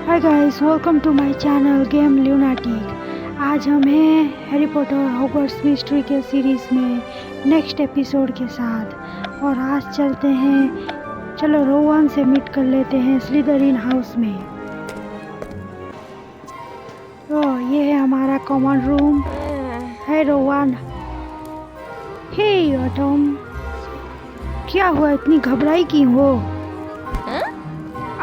Hi guys, welcome to my channel game lunatic. आज हम हैं हैरी पॉटर हॉगवर्ट्स मिस्ट्री के सीरीज़ में नेक्स्ट एपिसोड के साथ। और आज चलते हैं, चलो रोवन से मीट कर लेते हैं स्लिदरिन हाउस में। तो ये है हमारा कॉमन रूम। है रोवन। हे ऑटम, क्या हुआ, इतनी घबराई क्यों हो?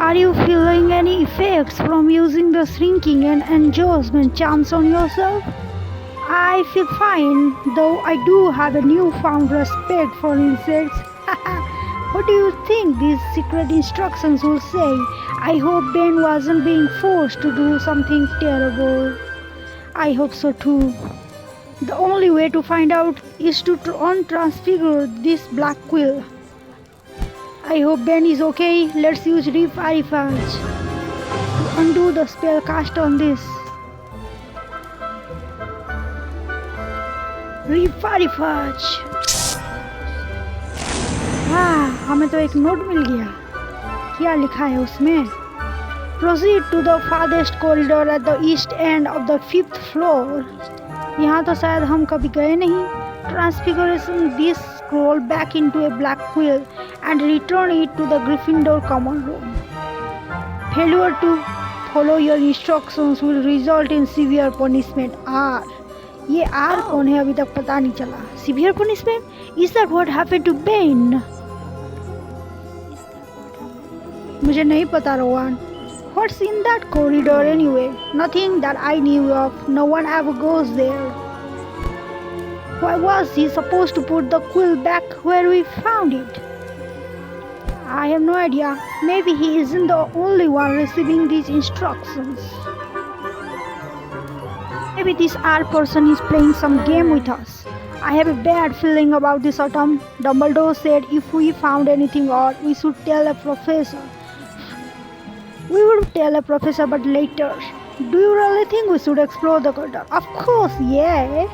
Are you feeling any effects from using the shrinking and adjustment charms on yourself? I feel fine, though I do have a newfound respect for insects. What do you think these secret instructions will say? I hope Ben wasn't being forced to do something terrible. I hope so too. The only way to find out is to transfigure this black quill. I hope Ben is okay. Let's use Reparifarge to undo the spell cast on this. Reparifarge. हाँ, हमें तो एक note मिल गया। क्या लिखा है उसमें? Proceed to the farthest corridor at the east end of the 5th floor. यहाँ तो शायद हम कभी गए नहीं। Transfiguration this scroll back into a black quill and return it to the Gryffindor common room. Failure to follow your instructions will result in severe punishment. R. ये R कौन है, अभी तक पता नहीं चला। Severe punishment? Is that what happened to Ben? मुझे नहीं पता Rowan. What's in that corridor anyway? Nothing that I knew of. No one ever goes there. Why was he supposed to put the quill back where we found it? I have no idea. Maybe he isn't the only one receiving these instructions. Maybe this R person is playing some game with us. I have a bad feeling about this, Autumn. Dumbledore said if we found anything odd, we should tell a professor. We would tell a professor, but later. Do you really think we should explore the corridor? Of course, yeah.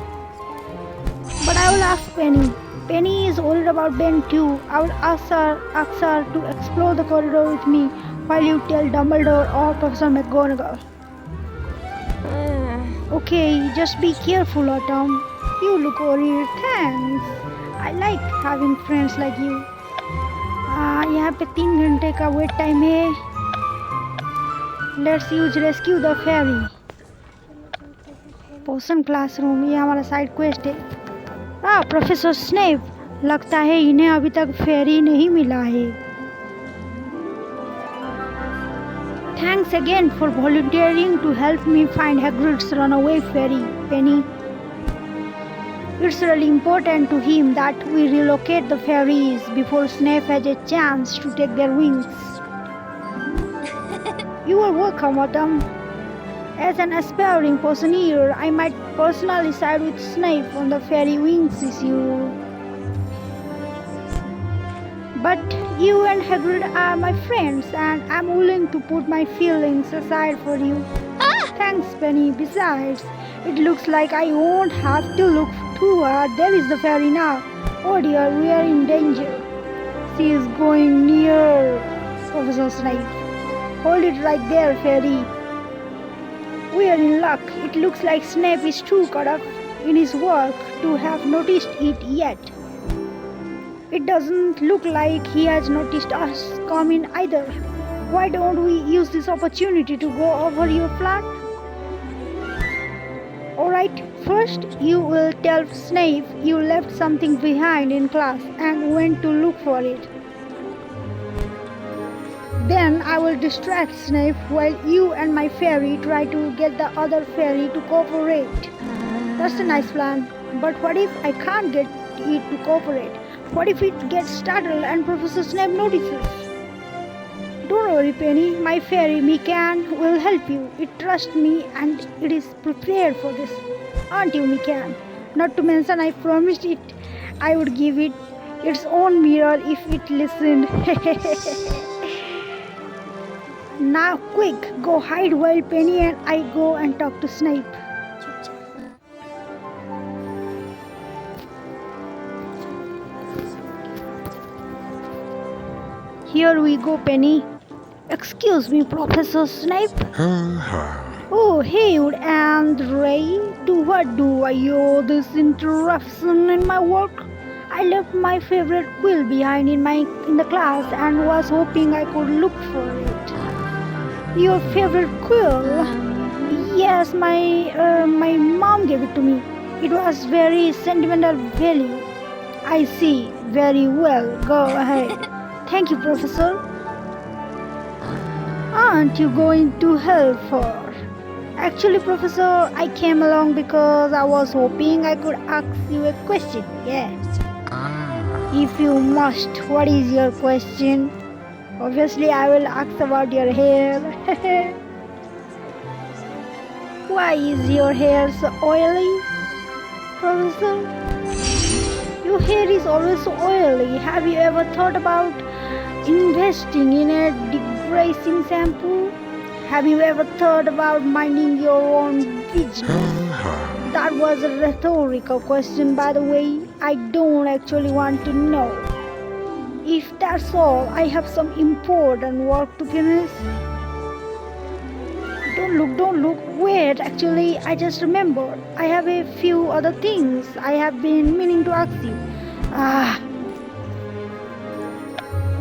But I will ask Penny. Penny is worried about Ben too. I will ask her to explore the corridor with me while you tell Dumbledore or Professor McGonagall. Okay, just be careful, Autumn. You look worried. Thanks. I like having friends like you. यहाँ पे 3 घंटे का wait time है. Let's use rescue the fairy. Potion classroom, ये हमारा side quest है. Professor Snape, लगता है इन्हें अभी तक फेरी नहीं मिला है. Thanks again for volunteering to help me find Hagrid's runaway fairy, Penny. It's really important to him that we relocate the fairies before Snape has a chance to take their wings. You are welcome, Autumn. As an aspiring potioneer, I might personally side with Snape on the fairy wings issue. But you and Hagrid are my friends, and I'm willing to put my feelings aside for you. Thanks, Penny. Besides, it looks like I won't have to look too hard. There is the fairy now. Oh dear, we are in danger. She is going near Professor Snape. Hold it right there, fairy. We are in luck. It looks like Snape is too caught up in his work to have noticed it yet. It doesn't look like he has noticed us come in either. Why don't we use this opportunity to go over your plan? Alright, first you will tell Snape you left something behind in class and went to look for it. Then I will distract Snape while you and my fairy try to get the other fairy to cooperate. That's a nice plan. But what if I can't get it to cooperate? What if it gets startled and Professor Snape notices? Don't worry, Penny. My fairy, Mikan, will help you. It trusts me and it is prepared for this. Aren't you, Mikan? Not to mention, I promised it I would give it its own mirror if it listened. Now quick, go hide while Penny and I go and talk to Snape. Here we go, Penny. Excuse me, Professor Snape. Oh, Hagrid and Ray, what do I owe this interruption in my work? I left my favorite quill behind in the class and was hoping I could look for it. Your favorite quill? Yes, my mom gave it to me. It was very sentimental value. I see. Very well. Go ahead. Thank you, Professor. Aren't you going to help her? Actually, Professor, I came along because I was hoping I could ask you a question. Yes. If you must, what is your question? Obviously, I will ask about your hair. Why is your hair so oily, Professor? Your hair is always so oily. Have you ever thought about investing in a degreasing shampoo? Have you ever thought about minding your own business? That was a rhetorical question, by the way. I don't actually want to know. If that's all, I have some important work to finish. Don't look. Wait, actually, I just remembered. I have a few other things I have been meaning to ask you.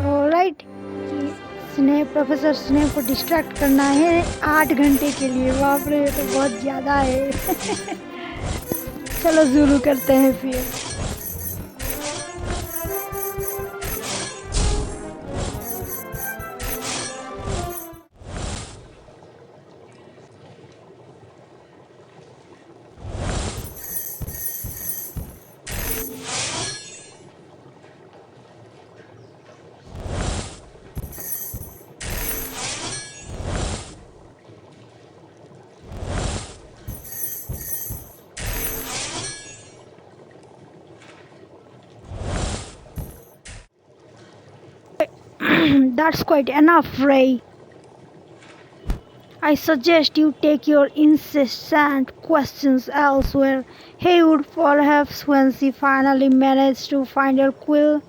Alright. Professor Snape को distract करना है 8 घंटे के लिए। बाप रे, तो बहुत ज़्यादा है। चलो शुरू करते हैं फिर। That's quite enough, Ray. I suggest you take your incessant questions elsewhere. Hagrid, perhaps when she finally managed to find her quill.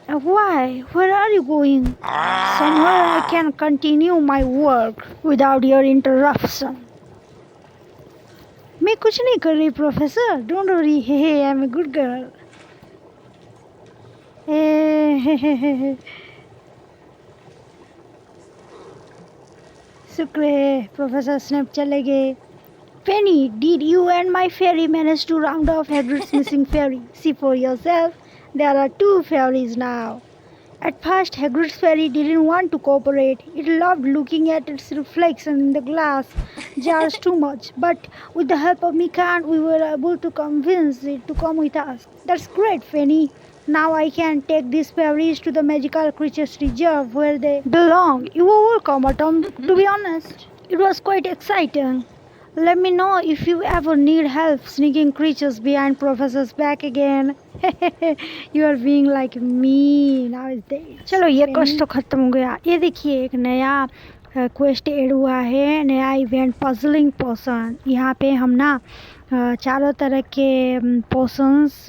Why? Where are you going? Somewhere I can continue my work without your interruption. मैं कुछ नहीं कर रही, Professor. Don't worry. Hey, I'm a good girl. शुक्र है professor Snape चले गए। Penny, did you and my fairy manage to round off Hagrid's missing fairy? See for yourself, there are 2 fairies now. At first, Hagrid's fairy didn't want to cooperate. It loved looking at its reflection in the glass jars too much. But with the help of Mika, we were able to convince it to come with us. That's great, Penny. Now I can take these fairies to the magical creatures reserve where they belong. You are welcome, Autumn. To be honest, it was quite exciting. Let me know if you ever need help sneaking creatures behind Professor's back again. You are being like me nowadays. चलो ये quest तो खत्म हो गया। ये देखिए एक नया क्वेस्ट ऐड हुआ है, नया इवेंट पजलिंग पोशन। यहाँ पे हम ना चारों तरह के पोशंस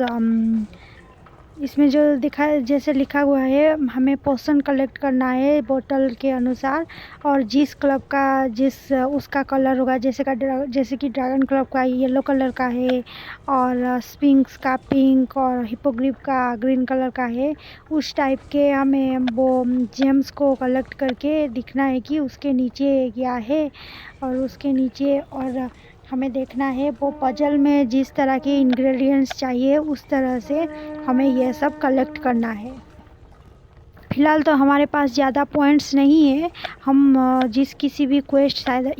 इसमें जो दिखा जैसे लिखा हुआ है, हमें पोशन कलेक्ट करना है बोतल के अनुसार, और जिस क्लब का जिस उसका कलर होगा, जैसे कि ड्रैगन क्लब का येलो कलर का है और स्पिंक्स का पिंक और हिपोग्रिफ का ग्रीन कलर का है, उस टाइप के हमें वो जेम्स को कलेक्ट करके दिखना है कि उसके नीचे क्या है और उसके नीचे, और हमें देखना है वो पजल में जिस तरह के इंग्रेडिएंट्स चाहिए उस तरह से हमें यह सब कलेक्ट करना है। फ़िलहाल तो हमारे पास ज़्यादा पॉइंट्स नहीं है। हम जिस किसी भी क्वेस्ट शायद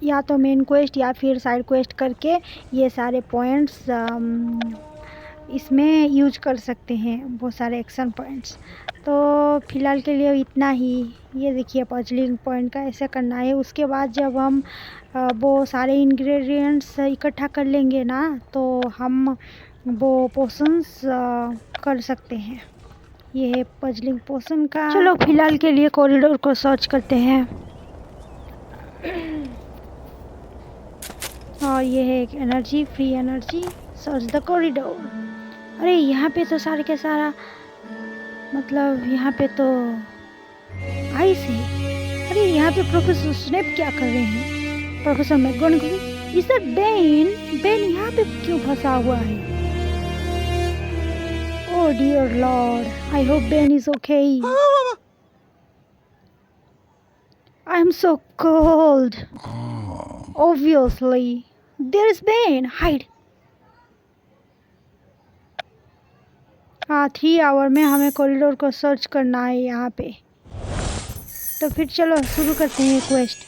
या तो मेन क्वेस्ट या फिर साइड क्वेस्ट करके ये सारे पॉइंट्स इसमें यूज कर सकते हैं, बहुत सारे एक्शन पॉइंट्स। तो फ़िलहाल के लिए इतना ही। ये देखिए पजलिंग पॉइंट का ऐसे करना है। उसके बाद जब हम वो सारे इंग्रेडिएंट्स इकट्ठा कर लेंगे ना, तो हम वो पोशंस कर सकते हैं। ये है पजलिंग पोशन का। चलो फ़िलहाल के लिए कॉरिडोर को सर्च करते हैं। और ये है एक energy, free energy. Search the corridor. अरे यहाँ पे तो सारे के सारा, मतलब यहाँ पे तो आई से। अरे यहाँ पे प्रोफेसर स्नेप क्या कर रहे हैं? Professor McGonagall, is that Ben? Ben यहाँ पे क्यों फंसा हुआ है? Oh dear lord, I hope Ben is okay. I am so cold. Obviously. There is Ben. Hide. हाँ, 3 आवर में हमें कॉरिडोर को सर्च करना है यहाँ पे। तो फिर चलो शुरू करते हैं क्वेस्ट।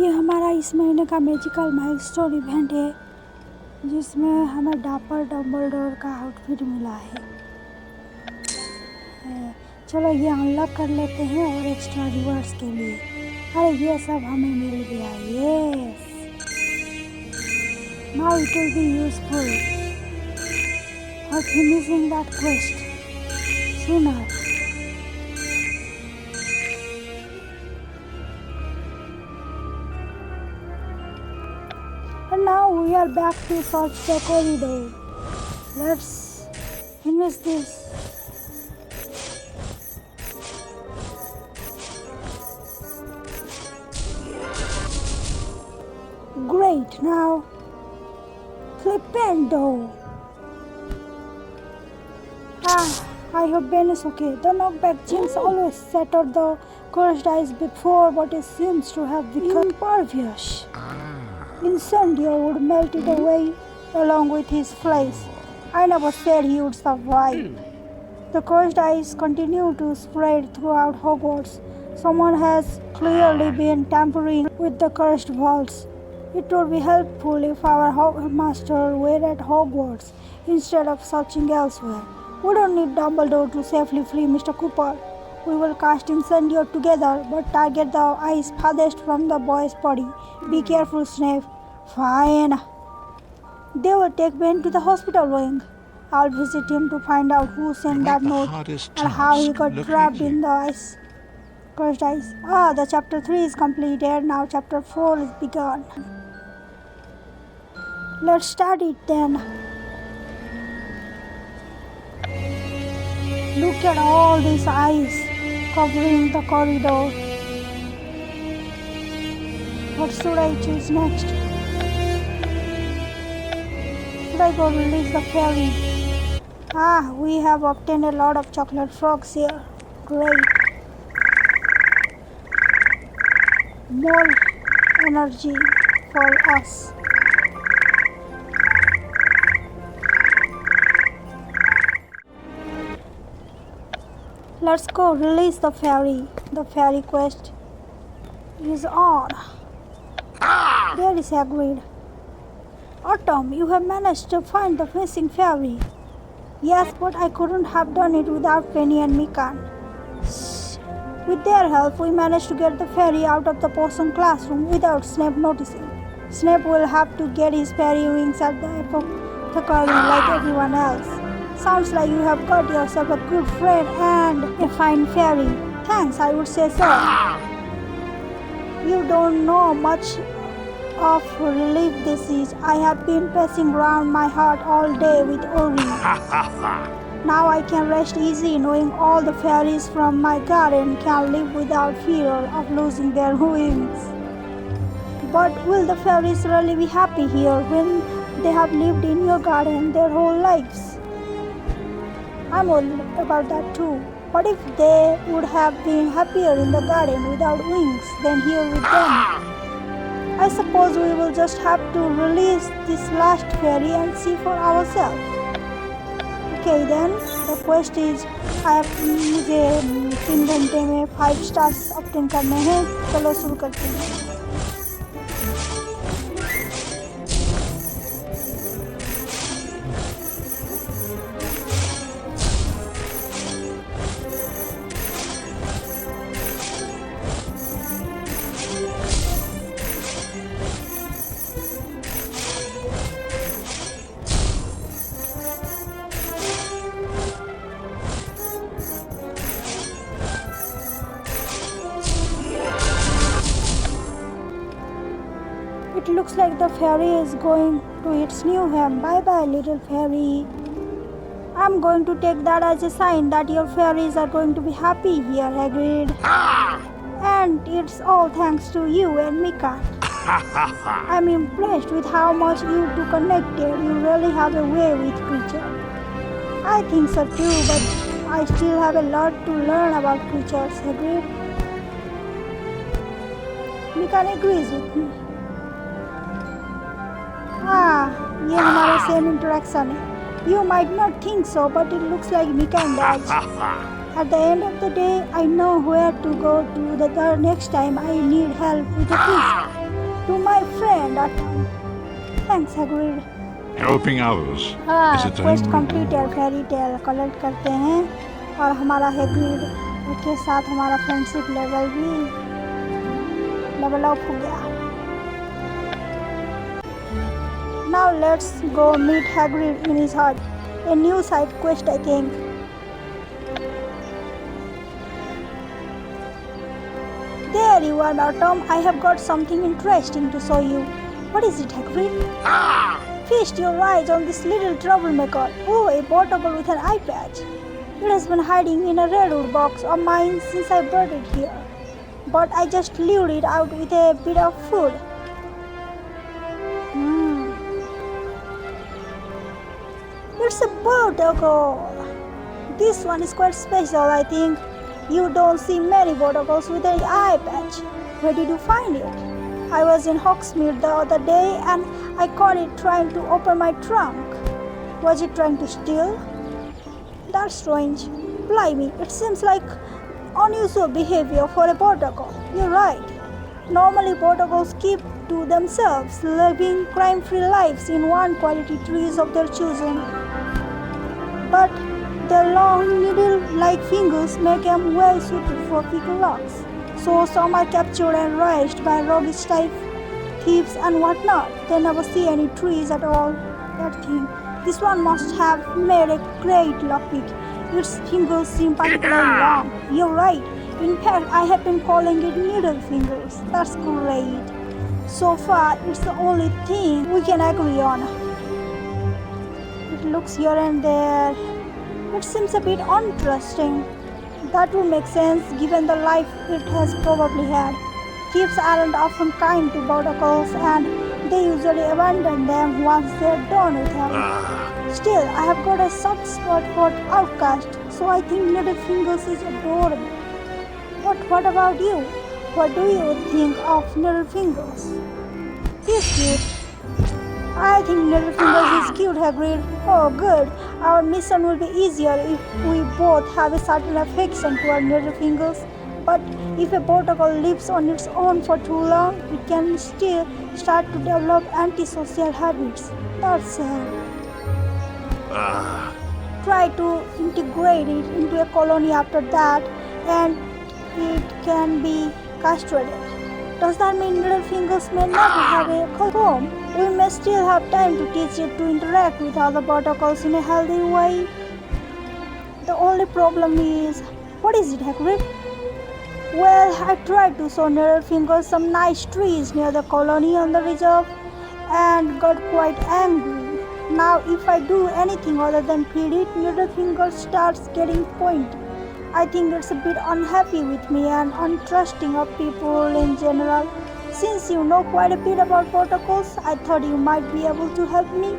ये हमारा इस महीने का मैजिकल माइलस्टोन इवेंट है जिसमें हमें डापर डम्बलडोर का आउटफिट मिला है। चलो ये अनलॉक कर लेते हैं और एक्स्ट्रा रिवार्ड्स के लिए। अरे ये सब हमें मिल गया। Yes, now it will be useful for finishing that quest sooner. And now we are back to search the corridor. Let's finish this. Great, now Flipendo. I hope Ben is okay. The knockback jinx always shattered the cursed ice before, but it seems to have become impervious. Incendio would melt it away along with his flesh. I never said he would survive. The cursed ice continued to spread throughout Hogwarts. Someone has clearly been tampering with the cursed vaults. It would be helpful if our master were at Hogwarts instead of searching elsewhere. We don't need Dumbledore to safely free Mr. Cooper. We will cast Incendio together, but target the ice farthest from the boy's body. Be careful, Snape. Fine. They will take Ben to the hospital wing. I'll visit him to find out who sent that note and how he got trapped in the ice. Cursed ice. The chapter 3 is completed. Now chapter 4 is begun. Let's start it then. Look at all this ice covering the corridor. What should I choose next? Should I go release the fairy? We have obtained a lot of chocolate frogs here. Great. More energy for us. Let's go release the fairy. The fairy quest is on. There is Hagrid. Autumn, you have managed to find the missing fairy. Yes, but I couldn't have done it without Penny and Mikan. With their help, we managed to get the fairy out of the potion classroom without Snape noticing. Snape will have to get his fairy wings at the apothecary like everyone else. Sounds like you have got yourself a good friend and a fine fairy. Thanks, I would say so. You don't know much of relief this is. I have been passing around my heart all day with Ori. Now I can rest easy knowing all the fairies from my garden can live without fear of losing their wings. But will the fairies really be happy here when they have lived in your garden their whole lives? I'm worried about that too. What if they would have been happier in the garden without wings than here with them? I suppose we will just have to release this last fairy and see for ourselves. Okay then, the quest is मुझे 3 घंटे में 5 stars obtain करने हैं। चलो शुरू करते हैं। looks like the fairy is going to its new home. Bye-bye, little fairy. I'm going to take that as a sign that your fairies are going to be happy here, Hagrid. And it's all thanks to you and Mika. I'm impressed with how much you two connected. You really have a way with creatures. I think so too, but I still have a lot to learn about creatures, Hagrid. Mika agrees with me. ये हमारा same interaction है. You might not think so, but it looks like Mika and Dad. At the end of the day, I know where to go to the next time I need help with a quiz. To my friend Atom. Thanks, Hagrid. Helping others is a quest time completed. Fairy tale collect करते हैं और हमारा Hagrid के साथ हमारा friendship level भी level up हो गया. Now let's go meet Hagrid in his hut. A new side quest, I think. There you are, Atom. I have got something interesting to show you. What is it, Hagrid? Feast your eyes on this little troublemaker. Oh, a bowtruckle with an eye patch. It has been hiding in a redwood box of mine since I brought it here. But I just lured it out with a bit of food. It's a bowtruckle. This one is quite special, I think. You don't see many bowtruckles with an eye patch. Where did you find it? I was in Hogsmeade the other day and I caught it trying to open my trunk. Was it trying to steal? That's strange. Blimey, it seems like unusual behavior for a bowtruckle. You're right. Normally bowtruckles keep to themselves, living crime-free lives in one quality trees of their choosing. But their long needle-like fingers make them well suited for picklocks. So some are captured and raised by roguish type thieves and whatnot. They never see any trees at all. That thing. This one must have made a great lockpick. Its fingers seem particularly long. You're right. In fact, I have been calling it Needlefingers. That's great. So far, it's the only thing we can agree on. It looks here and there. It seems a bit untrusting. That would make sense given the life it has probably had. Thieves aren't often kind to bowtruckles and they usually abandon them once they're done with them. Still, I have got a soft spot for outcast, so I think Needlefingers is adorable. But what about you? What do you think of Needlefingers? He's cute. I think Needlefingers is cute, Hagrid. Oh, good. Our mission will be easier if we both have a certain affection toward Needlefingers. But if a bowtruckle lives on its own for too long, it can still start to develop antisocial habits. That's sad. Try to integrate it into a colony after that, and it can be castrated. Does that mean Needlefingers may never have a home? We may still have time to teach it to interact with other bowtruckles in a healthy way. The only problem is, what is it, Hagrid? Well, I tried to show Needlefingers some nice trees near the colony on the reserve and got quite angry. Now, if I do anything other than feed it, Needlefingers starts getting pointy. I think it's a bit unhappy with me and untrusting of people in general. Since you know quite a bit about bowtruckles, I thought you might be able to help me.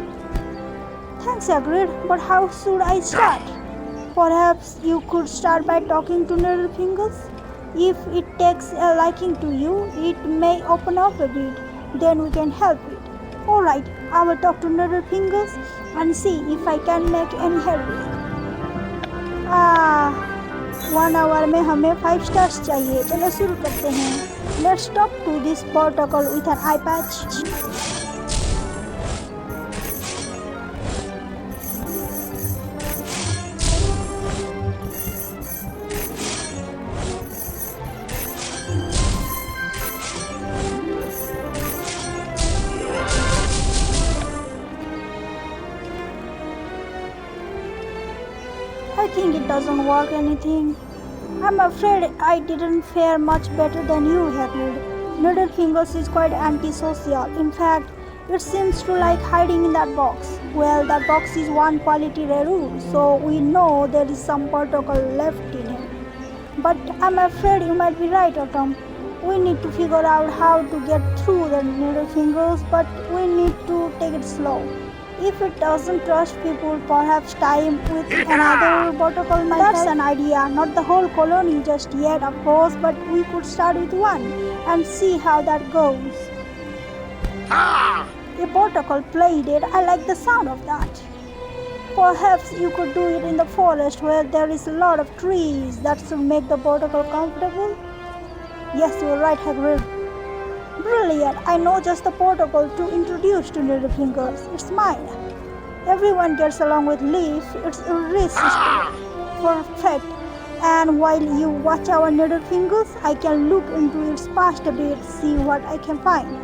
Thanks, Hagrid, but how should I start? Perhaps you could start by talking to Needlefingers. If it takes a liking to you, it may open up a bit. Then we can help it. Alright, I will talk to Needlefingers and see if I can make any headway. 1 hour में हमें 5 stars चाहिए. चलो शुरू करते हैं. Let's talk to this bowtruckle with an eye patch. I think it doesn't work anything. I'm afraid I didn't fare much better than you, Hagrid. Needlefingers is quite antisocial. In fact, it seems to like hiding in that box. Well, that box is one quality rule, so we know there is some protocol left in him. But I'm afraid you might be right, Autumn. We need to figure out how to get through the Needlefingers, but we need to take it slow. If it doesn't trust people, perhaps time with another protocol might help. That's an idea. Not the whole colony just yet, of course, but we could start with one and see how that goes. A protocol play date. I like the sound of that. Perhaps you could do it in the forest where there is a lot of trees. That should make the protocol comfortable. Yes, you're right, Hagrid. Brilliant! I know just the protocol to introduce to Needlefingers. It's mine. Everyone gets along with Leaf. It's irresistible. Perfect. And while you watch our Needlefingers, I can look into its past a bit, see what I can find.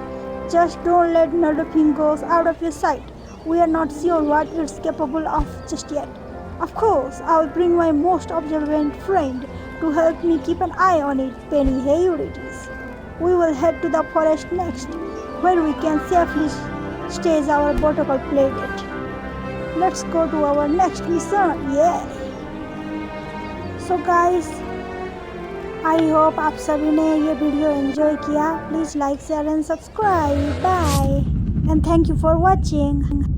Just don't let Needlefingers out of your sight. We are not sure what it's capable of just yet. Of course, I'll bring my most observant friend to help me keep an eye on it. Penny, here it is. We will head to the forest next, where we can safely stage our protocol play date. Let's go to our next mission. Yeah. So guys, I hope आप सभी ने ये video enjoy किया. Please like, share and subscribe. Bye and thank you for watching.